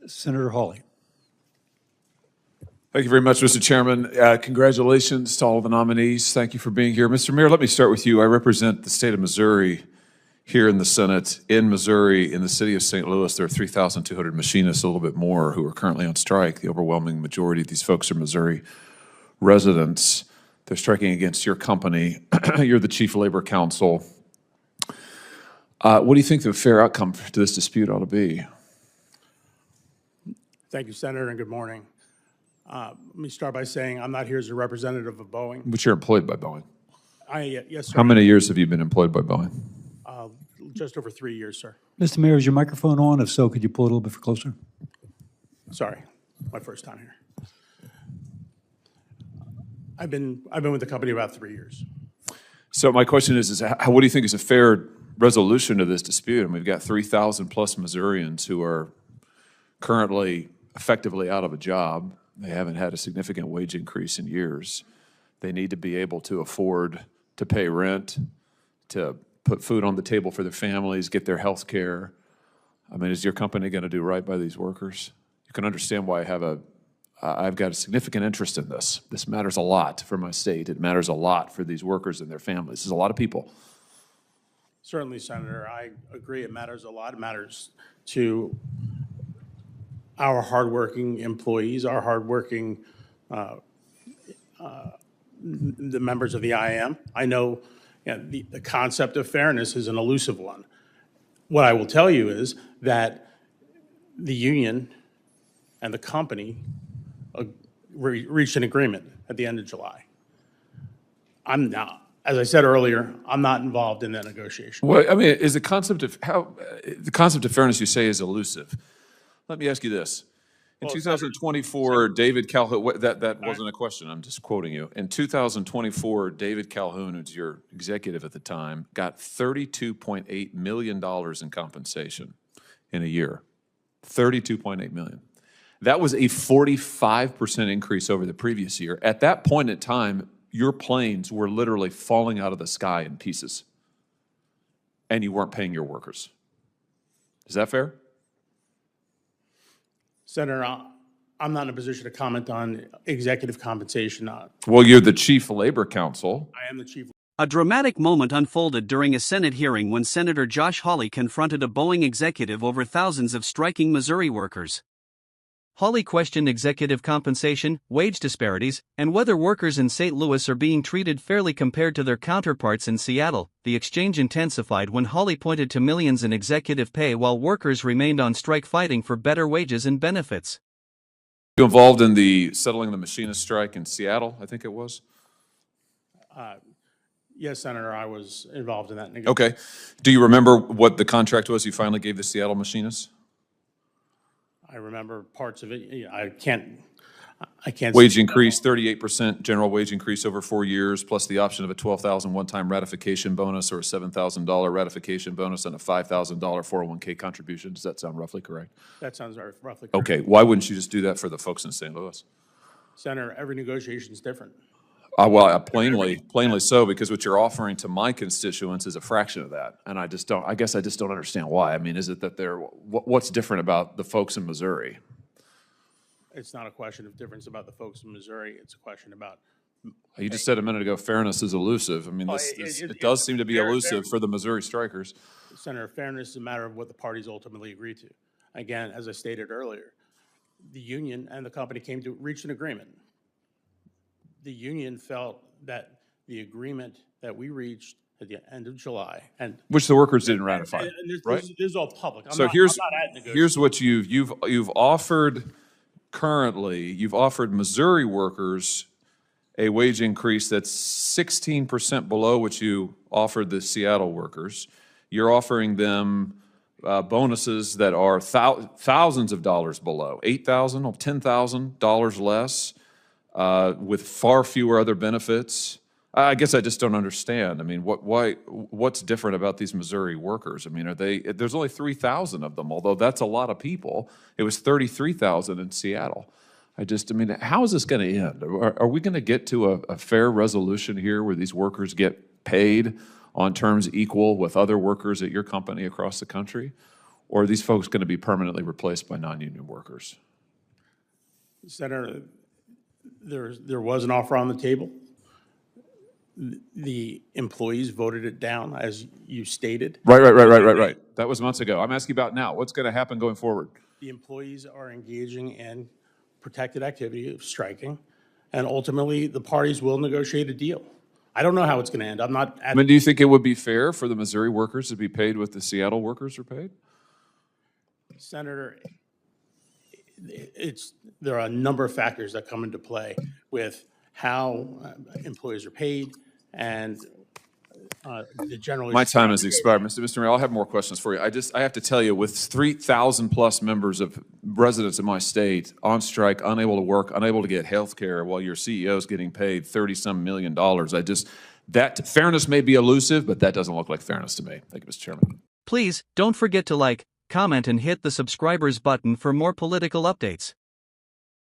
Senator Hawley. Thank you very much, Mr. Chairman. Congratulations to all the nominees. Thank you for being here. Mr. Mayor, let me start with you. I represent the state of Missouri here in the Senate. In Missouri, in the city of St. Louis, there are 3,200 machinists, a little bit more, who are currently on strike. The overwhelming majority of these folks are Missouri residents. They're striking against your company. You're the chief labor counsel. What do you think the fair outcome to this dispute ought to be? Thank you, Senator, and good morning. Let me start by saying I'm not here as a representative of Boeing. But you're employed by Boeing. Yes, sir. How many years have you been employed by Boeing? Just over 3 years, sir. Mr. Mayor, is your microphone on? If so, could you pull it a little bit closer? Sorry, my first time here. I've been with the company about 3 years. So my question is what do you think is a fair resolution to this dispute? And we've got 3,000 plus Missourians who are currently effectively out of a job. They haven't had a significant wage increase in years. They need to be able to afford to pay rent, to put food on the table for their families, get their health care. I mean, is your company going to do right by these workers? You can understand why I've got a significant interest in this. This matters a lot for my state. It matters a lot for these workers and their families. This is a lot of people. Certainly, Senator, I agree. It matters a lot. It matters to our hardworking employees, our hardworking the members of the IAM. I know, the concept of fairness is an elusive one. What I will tell you is that the union and the company reached an agreement at the end of July. As I said earlier, I'm not involved in that negotiation. Well, I mean, is the concept of fairness you say is elusive? Let me ask you this. In 2024, David Calhoun, that wasn't a question, I'm just quoting you. In 2024, David Calhoun, who's your executive at the time, got $32.8 million in compensation in a year. $32.8 million. That was a 45% increase over the previous year. At that point in time, your planes were literally falling out of the sky in pieces, and you weren't paying your workers. Is that fair? Senator, I'm not in a position to comment on executive compensation. Well, you're the chief labor counsel. I am the chief. A dramatic moment unfolded during a Senate hearing when Senator Josh Hawley confronted a Boeing executive over thousands of striking Missouri workers. Hawley questioned executive compensation, wage disparities, and whether workers in St. Louis are being treated fairly compared to their counterparts in Seattle. The exchange intensified when Hawley pointed to millions in executive pay while workers remained on strike fighting for better wages and benefits. You involved in the settling the machinist strike in Seattle, I think it was? Yes, Senator, I was involved in that negotiation. Okay. Do you remember what the contract was you finally gave the Seattle machinists? I remember parts of it. I can't. Wage increase, 38% general wage increase over 4 years, plus the option of a $12,000 one-time ratification bonus or a $7,000 ratification bonus and a $5,000 401k contribution. Does that sound roughly correct? That sounds roughly correct. Okay. Why wouldn't you just do that for the folks in St. Louis? Senator, every negotiation is different. Well, plainly so, because what you're offering to my constituents is a fraction of that, and I guess I just don't understand why. I mean, is it that what's different about the folks in Missouri? It's not a question of difference about the folks in Missouri. It's a question about. You just said a minute ago, fairness is elusive. I mean, it does seem to be elusive for the Missouri strikers. Senator, fairness is a matter of what the parties ultimately agree to. Again, as I stated earlier, the union and the company reached an agreement. The union felt that the agreement that we reached at the end of July, and which the workers didn't ratify, right? This is all public. Here's what you've offered currently. You've offered Missouri workers a wage increase that's 16% below what you offered the Seattle workers. You're offering them bonuses that are thousands of dollars below, $8,000 or $10,000 less. With far fewer other benefits. I guess I just don't understand. I mean, what's different about these Missouri workers? I mean, there's only 3,000 of them, although that's a lot of people. It was 33,000 in Seattle. I mean, how is this going to end? Are we going to get to a fair resolution here where these workers get paid on terms equal with other workers at your company across the country? or are these folks going to be permanently replaced by non-union workers? Senator, there was an offer on the table. The employees voted it down, as you stated. Right. That was months ago. I'm asking about now. What's going to happen going forward? The employees are engaging in protected activity of striking, and ultimately the parties will negotiate a deal. I don't know how it's going to end. I'm not. I mean, do you think it would be fair for the Missouri workers to be paid what the Seattle workers are paid? Senator, there are a number of factors that come into play with how employees are paid and the general. My time has expired, Mr. Mayor. I'll have more questions for you. I have to tell you, with 3,000 plus members of residents in my state on strike, unable to work, unable to get health care, while your CEO is getting paid $30-some million, that fairness may be elusive, but that doesn't look like fairness to me. Thank you, Mr. Chairman. Please don't forget to like, comment, and hit the subscribers button for more political updates.